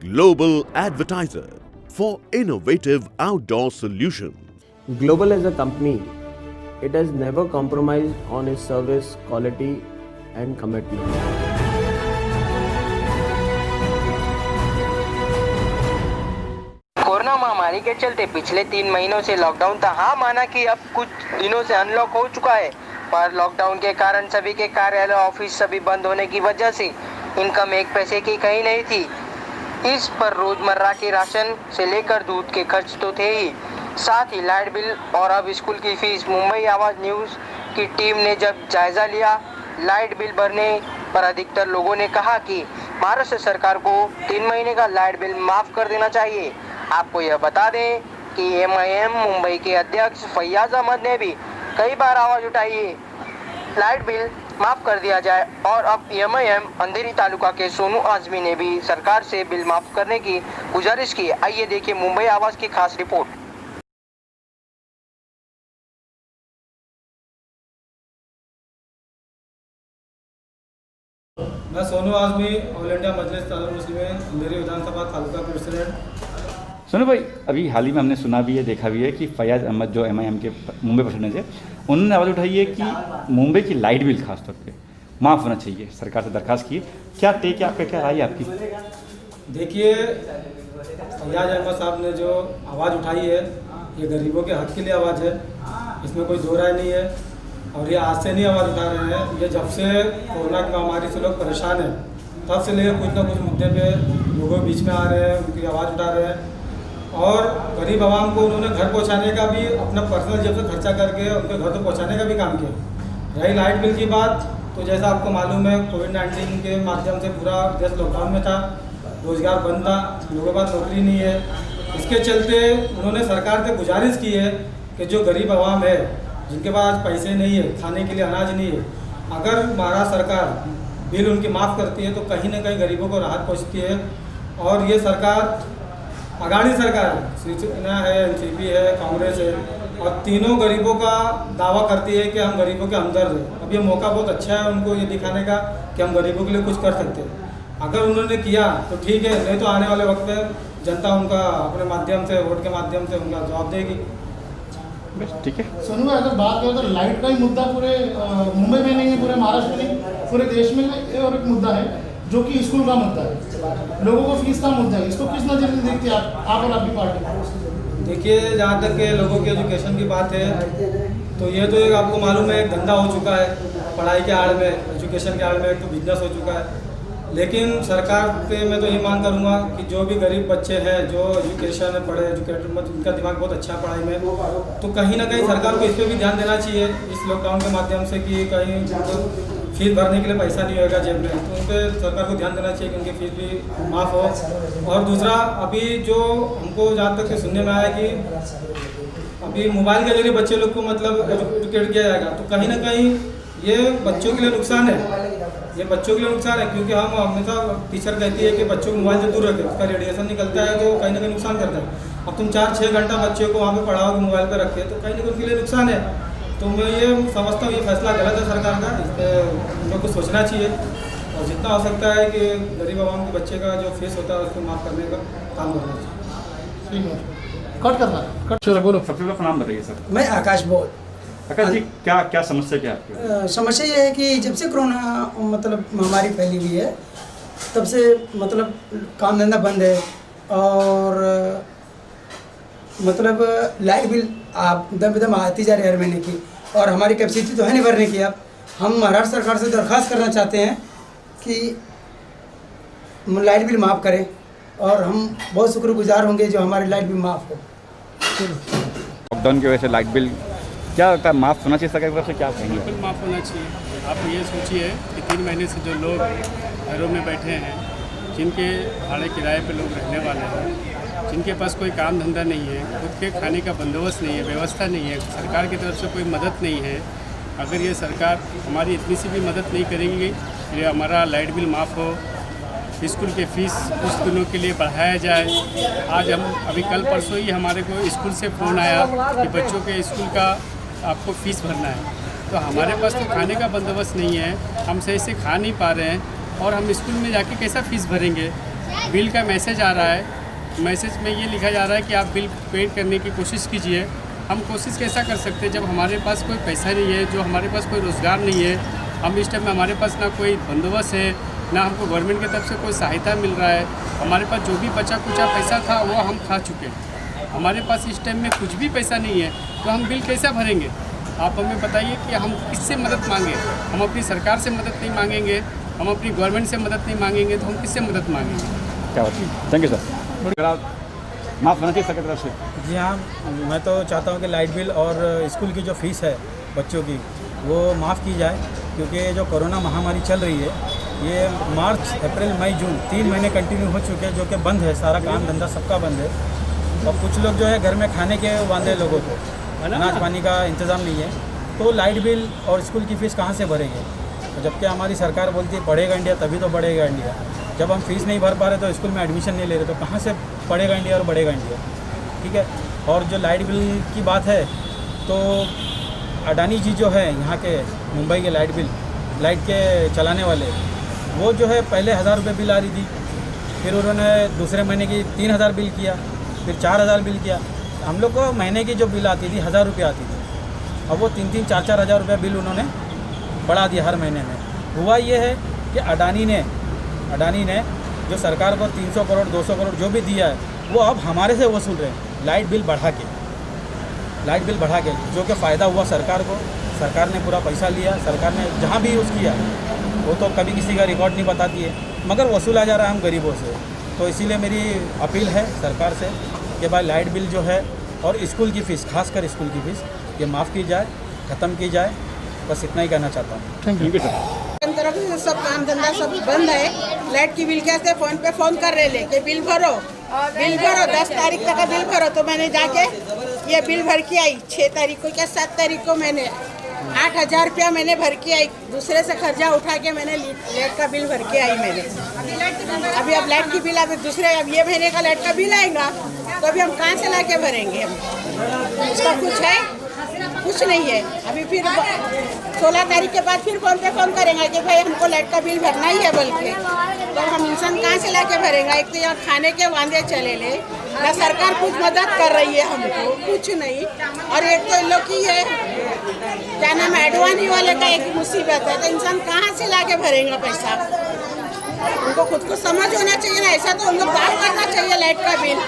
Global Advertiser for innovative outdoor solutions. Global as a company, it has never compromised on its service quality and commitment. Corona महामारी के चलते पिछले 3 महीनों से lockdown था। हाँ, माना कि अब कुछ दिनों से अनलॉक हो चुका है, पर लॉकडाउन के कारण सभी के कार्यालय, ऑफिस सभी बंद होने की वजह से इनकम एक पैसे की कहीं नहीं थी। इस पर रोजमर्रा के राशन से लेकर दूध के खर्च तो थे ही, साथ ही लाइट बिल और अब स्कूल की फीस। मुंबई आवाज न्यूज की टीम ने जब जायजा लिया लाइट बिल भरने पर, अधिकतर लोगों ने कहा कि महाराष्ट्र सरकार को 3 महीने का लाइट बिल माफ कर देना चाहिए। आपको यह बता दें कि MIM मुंबई के अध्यक्ष फैयाज अहमद ने भी कई बार आवाज उठाई है लाइट बिल माफ कर दिया जाए, और अब MIM अंधेरी तालुका के सोनू आजमी ने भी सरकार से बिल माफ करने की गुजारिश की। आइए देखिए मुंबई आवाज की खास रिपोर्ट। मैं सोनू आजमी, ऑल इंडिया मजलिस तालुका मुस्लिम अंधेरी विधानसभा तालुका प्रेसिडेंट। सोनू भाई, अभी हाल ही में हमने सुना भी है, देखा भी है कि फैयाज अहमद जो MIM के मुंबई प्रेसिडेंट है, उन्होंने आवाज़ उठाई है कि मुंबई की लाइट बिल खास तौर पे माफ़ होना चाहिए, सरकार से दरखास्त की। क्या टेक है आपका, क्या राय है आपकी? देखिए, फैयाज अहमद साहब ने जो आवाज़ उठाई है, ये गरीबों के हक के लिए आवाज़ है, इसमें कोई दो राय नहीं है। और ये आज से नहीं आवाज़ उठा रहे हैं, ये जब से कोरोना की महामारी से लोग परेशान हैं तब से लेकर कुछ ना कुछ मुद्दे पे लोगों के बीच में आ रहे हैं, उनकी आवाज़ उठा रहे हैं। और गरीब आवाम को उन्होंने घर पहुंचाने का भी अपना पर्सनल जेब से खर्चा करके उनके घर तक पहुंचाने का भी काम किया। रही लाइट बिल की बात, तो जैसा आपको मालूम है, कोविड-19 के माध्यम से पूरा देश लॉकडाउन में था, रोजगार बंद था, लोगों के पास नौकरी नहीं है। इसके चलते उन्होंने सरकार से गुजारिश की है कि जो गरीब आवाम है, जिनके पास पैसे नहीं है, खाने के लिए अनाज नहीं है, अगर महाराष्ट्र सरकार बिल उनकी माफ़ करती है तो कहीं ना कहीं गरीबों को राहत पहुँचती है। और ये सरकार अगाड़ी सरकार है, शिवसेना है, NCP है, कांग्रेस है, और तीनों गरीबों का दावा करती है कि हम गरीबों के हमदर्द हैं। अब ये मौका बहुत अच्छा है उनको ये दिखाने का कि हम गरीबों के लिए कुछ कर सकते हैं। अगर उन्होंने किया तो ठीक है, नहीं तो आने वाले वक्त में जनता उनका अपने माध्यम से, वोट के माध्यम से उनका जवाब देगी। ठीक है सोनू भाई, अगर बात करें तो लाइट का ही मुद्दा पूरे मुंबई में नहीं है, पूरे महाराष्ट्र में नहीं, पूरे देश में और एक मुद्दा है जो कि स्कूल का मुद्दा है, लोगों को फीस का मुद्दा है। इसको किस नज़र से देखते हैं आप और आपकी पार्टी? देखिए, जहाँ तक के लोगों की एजुकेशन की बात है, तो ये तो एक आपको मालूम है, एक धंधा हो चुका है पढ़ाई के आड़ में, एजुकेशन के आड़ में, एक तो बिजनेस हो चुका है। लेकिन सरकार पे मैं तो ये मांग करूँगा कि जो भी गरीब बच्चे हैं, जो एजुकेशन में पढ़े, एजुकेटेड मत, उनका दिमाग बहुत अच्छा है पढ़ाई में, तो कहीं ना कहीं सरकार को इस पर भी ध्यान देना चाहिए इस लॉकडाउन के माध्यम से, कि कहीं फीस भरने के लिए पैसा नहीं होगा जेब में, तो उन पर सरकार को ध्यान देना चाहिए कि उनकी फीस भी माफ़ हो। और दूसरा, अभी जो हमको जहाँ तक सुनने में आया कि अभी मोबाइल के जरिए बच्चे लोग को मतलब एजुकेट किया जाएगा, तो कहीं ना कहीं ये बच्चों के लिए नुकसान है, ये बच्चों के लिए नुकसान है, क्योंकि हम हमेशा टीचर कहती है कि बच्चों को मोबाइल से दूर रखें, उसका रेडिएशन निकलता है तो कहीं ना कहीं नुकसान करता है। अब तुम 4-6 घंटा बच्चे को वहाँ पे पढ़ाओगे, मोबाइल पर रखे, तो कहीं ना कहीं उनके लिए नुकसान है। तो मैं ये समझता हूँ ये फैसला गलत है सरकार का, इस पर उन लोग को सोचना चाहिए, और जितना हो सकता है कि गरीब आवाम के बच्चे का जो फीस होता है उसको माफ़ करने का काम करना चाहिए। ठीक है, कट करना कट। चलो बोलो। सबसे पहले नाम बताइए सर। मैं आकाश बोल। आकाश जी, क्या समस्या क्या आपकी? समस्या ये है कि जब से कोरोना मतलब महामारी फैली हुई है, तब से मतलब काम धंधा बंद है, और मतलब लाइट बिल आप दम दम आती जा रही है हर महीने की, और हमारी कैपेसिटी तो है नहीं भरने की। अब हम महाराष्ट्र सरकार से दरख्वास्त करना चाहते हैं कि लाइट बिल माफ़ करें, और हम बहुत शुक्रगुजार होंगे जो हमारी लाइट बिल माफ़ हो। लॉकडाउन की वजह से लाइट बिल क्या लगता है माफ़ होना चाहिए सरकार की तरफ से, क्या कहेंगे? बिल्कुल माफ़ होना चाहिए। आप ये सोचिए कि 3 महीने से जो लोग घरों में बैठे हैं, जिनके भाड़े किराए पे लोग रहने वाले हैं, जिनके पास कोई काम धंधा नहीं है, खुद के खाने का बंदोबस्त नहीं है, व्यवस्था नहीं है, सरकार की तरफ से कोई मदद नहीं है, अगर ये सरकार हमारी इतनी सी भी मदद नहीं करेंगी, ये हमारा लाइट बिल माफ़ हो, स्कूल के फ़ीस कुछ दिनों के लिए बढ़ाया जाए। आज हम अभी कल परसों ही हमारे को स्कूल से फ़ोन आया कि बच्चों के स्कूल का आपको फ़ीस भरना है, तो हमारे पास तो खाने का बंदोबस्त नहीं है, हम सही से खा नहीं पा रहे हैं, और हम स्कूल में जाके कैसा फ़ीस भरेंगे? बिल का मैसेज आ रहा है, मैसेज में ये लिखा जा रहा है कि आप बिल पेड करने की कोशिश कीजिए। हम कोशिश कैसा कर सकते हैं जब हमारे पास कोई पैसा नहीं है, जो हमारे पास कोई रोज़गार नहीं है, हम इस टाइम में हमारे पास ना कोई बंदोबस्त है, ना हमको गवर्नमेंट की तरफ से कोई सहायता मिल रहा है। हमारे पास जो भी बचा कुचा पैसा था वो हम खा चुके हैं। हमारे पास इस टाइम में कुछ भी पैसा नहीं है, तो हम बिल कैसे भरेंगे? आप हमें बताइए कि हम किससे मदद मांगें? हम अपनी सरकार से मदद नहीं मांगेंगे, हम अपनी गवर्नमेंट से मदद नहीं मांगेंगे, तो हम किससे मदद मांगेंगे? क्या बात है, थैंक यू सर। माफ़ होना चाहिए सरकार की तरफ से। जी हाँ, मैं तो चाहता हूँ कि लाइट बिल और स्कूल की जो फ़ीस है बच्चों की वो माफ़ की जाए, क्योंकि जो कोरोना महामारी चल रही है ये मार्च, अप्रैल, मई, जून 3 महीने कंटिन्यू हो चुके हैं, जो कि बंद है, सारा काम धंधा सबका बंद है। और कुछ लोग जो है घर में खाने के बांधे लोगों को, अनाज पानी का इंतज़ाम नहीं है, तो लाइट बिल और स्कूल की फ़ीस कहाँ से भरेंगे? तो जबकि हमारी सरकार बोलती है पढ़ेगा इंडिया तभी तो बढ़ेगा इंडिया। जब हम फीस नहीं भर पा रहे तो स्कूल में एडमिशन नहीं ले रहे, तो कहाँ से पढ़ेगा इंडिया और बढ़ेगा इंडिया? ठीक है। और जो लाइट बिल की बात है, तो अडानी जी जो है यहाँ के मुंबई के लाइट के चलाने वाले, वो जो है पहले 1000 रुपये बिल आ रही थी, फिर उन्होंने दूसरे महीने की 3000 बिल किया, फिर 4000 बिल किया। हम लोग को महीने की जो बिल आती थी 1000 रुपये आती थी, अब वो 3-3, 4-4 हज़ार रुपये बिल उन्होंने बढ़ा दिया हर महीने में। हुआ ये है कि अडानी ने जो सरकार को 300 करोड़ 200 करोड़ जो भी दिया है, वो अब हमारे से वसूल रहे हैं लाइट बिल बढ़ा के, जो कि फ़ायदा हुआ सरकार को। सरकार ने पूरा पैसा लिया, सरकार ने जहाँ भी यूज़ किया वो तो कभी किसी का रिकॉर्ड नहीं बताती है, मगर वसूला जा रहा है हम गरीबों से। तो इसीलिए मेरी अपील है सरकार से कि भाई लाइट बिल जो है और स्कूल की फ़ीस, खासकर स्कूल की फ़ीस, ये माफ़ की जाए, ख़त्म की जाए। बस इतना ही कहना चाहता हूँ। Thank you sir. तरफ से सब काम धंधा सब बंद है। लाइट की बिल कैसे फ़ोन पे फ़ोन कर रहे ले कि बिल भरो 10 तारीख तक का बिल भरो। तो मैंने जाके ये बिल भर के आई 6 तारीख को क्या 7 तारीख को मैंने 8000 रुपया मैंने भर के आई, दूसरे से खर्चा उठा के मैंने लाइट का बिल भर के आई मैंने। अभी अब लाइट की बिल अब दूसरे अब ये महीने का लाइट का बिल आएगा, तो अभी हम कहाँ से ला के भरेंगे? हम इसका कुछ है, कुछ नहीं है। अभी फिर 16 तारीख के बाद फिर फ़ोन पे फ़ोन करेंगे कि भाई हमको लाइट का बिल भरना ही है बोल के, तो हम इंसान कहाँ से ला के भरेगा? एक तो यहाँ खाने के वांदे चले ले, ना सरकार कुछ मदद कर रही है हमको, कुछ नहीं। और एक तो इन लोग की है क्या नाम है, एडवानी वाले का एक मुसीबत है, तो इंसान कहाँ से ला के भरेगा पैसा? उनको खुद को समझ होना चाहिए ना, ऐसा तो उन लोग माफ़ करना चाहिए लाइट का बिल।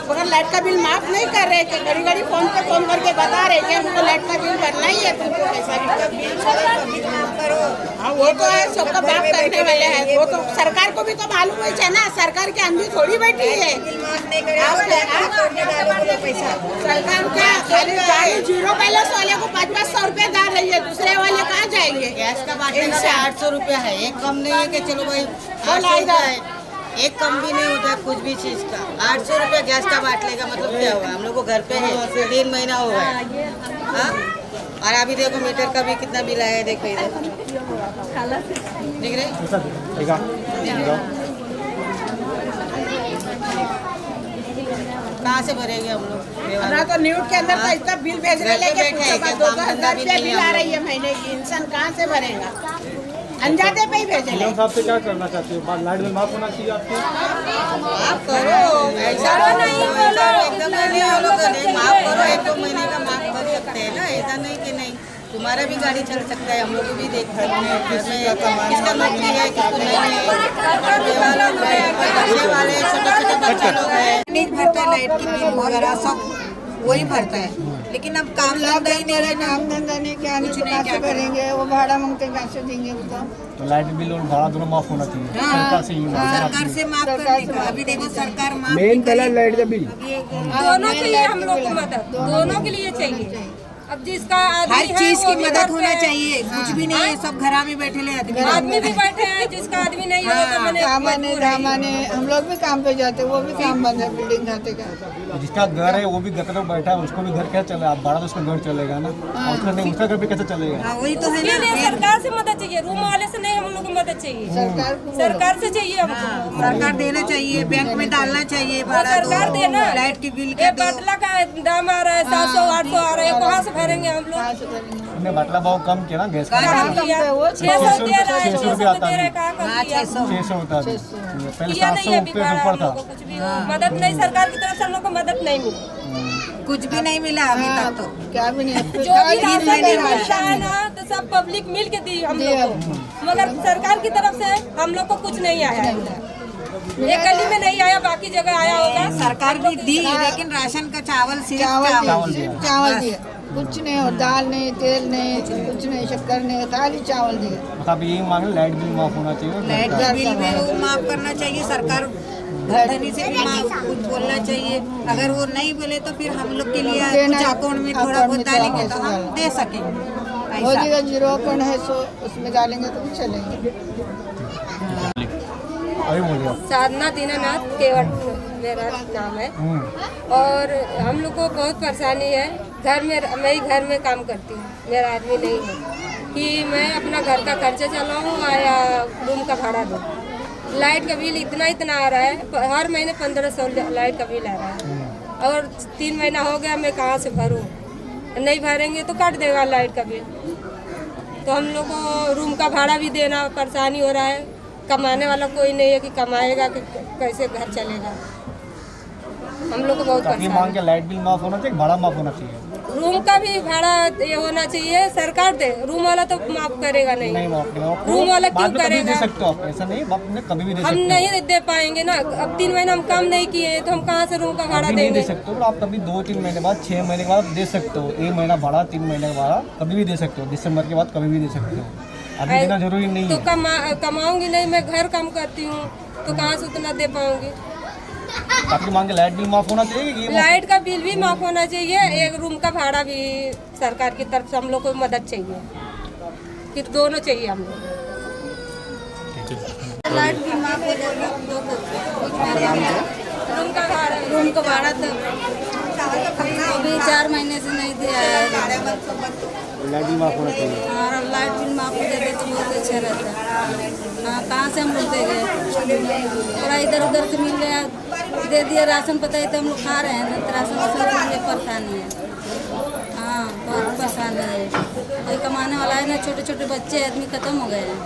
मगर लाइट का बिल माफ़ नहीं कर रहे कि घड़ी फ़ोन पे फ़ोन करके बता रहे कि हमको लाइट का बिल भरना ही है, तुमको पैसा भी करो। हाँ, वो तो है, सबका माफ़ करने वाले हैं। वो तो सरकार को भी तो मालूम है ना, सरकार के अंधी थोड़ी बैठी है। सरकार क्या खाली 0 बैलेंस वाले को 500-500 रुपये डाल रही है, दूसरे वाले कहाँ जाएंगे? गैस का बाटले का 800 रुपया है, एक कम नहीं है कि चलो भाई 800 रुपया है, एक कम भी नहीं होता है कुछ भी चीज़ का। 800 रुपया गैस का बाटले का मतलब क्या हुआ? हम लोग को घर पे है 3 महीना हो गया। हाँ, और अभी देखो मीटर का भी कितना बिल आया है, देखो इधर दिख रहे। कहाँ से भरेंगे हम लोग? ना तो न्यूज के अंदर तो इतना बिल भेजने लेके 2,000 रुपया बिल आ रही है महीने की, इंसान कहाँ से भरेगा? अनजाते पे ही भेजेंगे। साहब से क्या करना चाहती हो? लाइट बिल माफ़ होना चाहिए आपको? माफ करो, ऐसा नहीं एकदम नहीं हो लोग नहीं माफ करो, 1-2 महीने का माफ कर सकते हैं ना, ऐसा नहीं कि नहीं। तुम्हारा भी गाड़ी चल सकता है, हम लोग को भी देख सकते हैं। किसका नौकरी है, किसको नहीं है, वाले छोटे बच्चे लोग हैं नहीं भरते हैं लाइट की बिल वगैरह सब वही भरता है। लेकिन अब काम धंधा ही नहीं रहे, काम धंधा नहीं, क्या कुछ नहीं, क्या करेंगे? वो भाड़ा मांगते हैं, कैसे देंगे बताओ? तो लाइट बिल और भाड़ा दोनों माफ़ होना चाहिए, सरकार से ही सरकार से माफ करने का। अभी देखो सरकार माफ मेन पहला लाइट का बिल दोनों चाहिए, हम लोग को मदद दोनों के लिए चाहिए। अब जिसका हर चीज की मदद होना चाहिए, कुछ भी नहीं है, सब घर में बैठे ले आदमी भी बैठे हैं, जिसका आदमी नहीं हो तो मैंने दामाने हम लोग भी काम पे जाते, वो भी काम बंद है, बिल्डिंग जाते का। जिसका घर है वो भी घर में बैठा है, उसको भी घर क्या चले? आप भाड़ा तो उसका घर चलेगा ना, उसका नहीं, उसका घर भी कैसे चलेगा? वही तो है ना, सरकार से मदद चाहिए, रूम वाले से नहीं, हम लोग को मदद चाहिए, सरकार से चाहिए हमको। सरकार देना चाहिए, बैंक में डालना चाहिए, सरकार देना। लाइट की बिल के बाटला का दाम आ रहा है 700-800 आ रहा है, कहाँ से भरेंगे हम लोग? आपने बाटला भाव कम किया ना गैस का? 600 दे रहा है, 600 आता है, 600 होता है। पहले किया 700 नहीं अभी रुपये ऊपर था। कुछ भी मदद नहीं, सरकार की तरफ से हम लोग को मदद नहीं मिली, कुछ भी नहीं मिला अभी तक तो। क्या भी नहीं, जो भी राशन मिलता है ना तो सब पब्लिक मिल के दी हम लोग को, मगर सरकार की तरफ से हम लोग को कुछ नहीं आया है उधर। एक गली में नहीं आया, बाकी जगह आया होगा। सरकार भी दी लेकिन राशन का चावल सिर्फ चावल दिए, कुछ नहीं हो, दाल नहीं, तेल नहीं, कुछ नहीं, शक्कर नहीं, खाली चावल दिए। अब यही मांग लाइट बिल माफ होना चाहिए, लाइट का बिल भी वो माफ करना चाहिए, सरकार धनी से भी माफ कुछ बोलना चाहिए। अगर वो नहीं बोले तो फिर हम लोग के लिए कुछ अकाउंट में थोड़ा बहुत डालेंगे तो हम दे सकेंगे। मोदी का 0 अकाउंट है सो उसमें डालेंगे तो भी चलेंगे। साधना दीनानाथ केवट मेरा नाम है, और हम लोग को बहुत परेशानी है। घर में मैं ही घर में काम करती हूँ, मेरा आदमी नहीं है कि मैं अपना घर का खर्चा चलाऊँ या रूम का भाड़ा दूँ। लाइट का बिल इतना आ रहा है, हर महीने 1500 लाइट का बिल आ रहा है, और 3 महीना हो गया, मैं कहाँ से भरूँ? नहीं भरेंगे तो काट देगा लाइट का बिल। तो हम लोग को रूम का भाड़ा भी देना परेशानी हो रहा है, कमाने वाला कोई नहीं है कि कमाएगा कि कैसे घर चलेगा। हम लोग को बहुत परेशानी। मांग के लाइट बिल माफ होना चाहिए, भाड़ा माफ होना चाहिए, रूम का भी भाड़ा ये होना चाहिए, सरकार दे। रूम वाला तो माफ करेगा नहीं, रूम वाला क्यों करेगा? दे सकते हो आप, ऐसा नहीं कभी भी दे हम नहीं दे पाएंगे ना। अब 3 महीना हम काम नहीं किए तो हम कहाँ से रूम का भाड़ा देंगे? दे सकते हो आप कभी 2-3 महीने बाद, 6 महीने के बाद दे सकते हो। 1 महीना भाड़ा, 3 महीने का भाड़ा कभी भी दे सकते हो, दिसंबर के बाद कभी भी दे सकते हो। अभी इतना जरूरी नहीं तो है। कमाऊंगी नहीं, मैं घर काम करती हूँ तो कहाँ से उतना दे पाऊंगी? आपकी मांग के लाइट बिल माफ होना चाहिए, लाइट का बिल भी माफ होना चाहिए, एक रूम का भाड़ा भी सरकार की तरफ से हम लोग को मदद चाहिए, कि दोनों चाहिए हम लोग। लाइट बिल माफ हो जाएगा, रूम का भाड़ा तो अभी 4 महीने से नहीं दिया है। लाइट बिल माफ होना चाहिए। और लाइट बिल माफ हो जाता तो बहुत अच्छा रहता है। हाँ, कहाँ से हम लोग देंगे? थोड़ा इधर उधर से मिल गया, दे दिया राशन, पता है तो हम लोग खा रहे हैं, तो राशन मिलने परेशानी है। हाँ, बहुत परेशानी है। कोई कमाने वाला है ना, छोटे छोटे बच्चे आदमी खत्म हो गए हैं।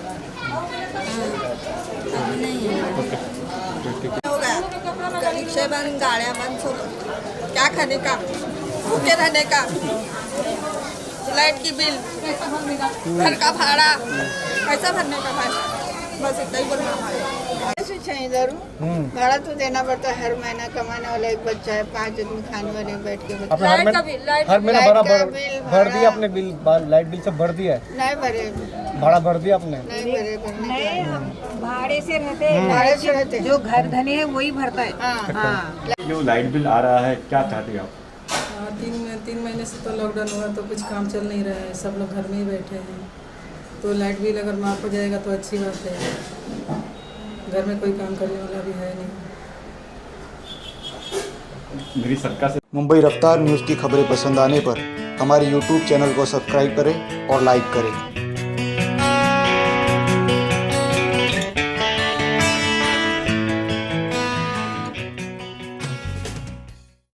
हाँ, अभी नहीं है। हो गया, रिक्शे बंद, गाड़ियाँ बंद, क्या खाने का, भूखे रहने का, लाइट की बिल, घर का भाड़ा, पैसा भरने का भाड़ा, बस इतना ही बोलना है। ऐसे चाहिए जरूर, भाड़ा तो देना पड़ता है हर महीना। कमाने वाला एक बच्चा है, 5 आदमी खाने वाले बैठ के। हर महीना भर दिया आपने बिल, लाइट बिल सब भर दिया है? नहीं भरे, भाड़ा भर दिया आपने? नहीं भरे, भाड़े से रहते, जो घर धनी है वही भरता है। हाँ। जो लाइट बिल आ रहा है, क्या चाहते हैं आप? 3 महीने से तो लॉकडाउन हुआ तो कुछ काम चल नहीं रहा है, सब लोग घर में ही बैठे हैं, तो लाइट बिल अगर माफ़ हो जाएगा तो अच्छी बात है। घर में कोई काम करने वाला भी है नहीं। मेरी सरकार से मुंबई रफ्तार न्यूज़ की खबरें पसंद आने पर हमारे YouTube चैनल को सब्सक्राइब करें और लाइक करें।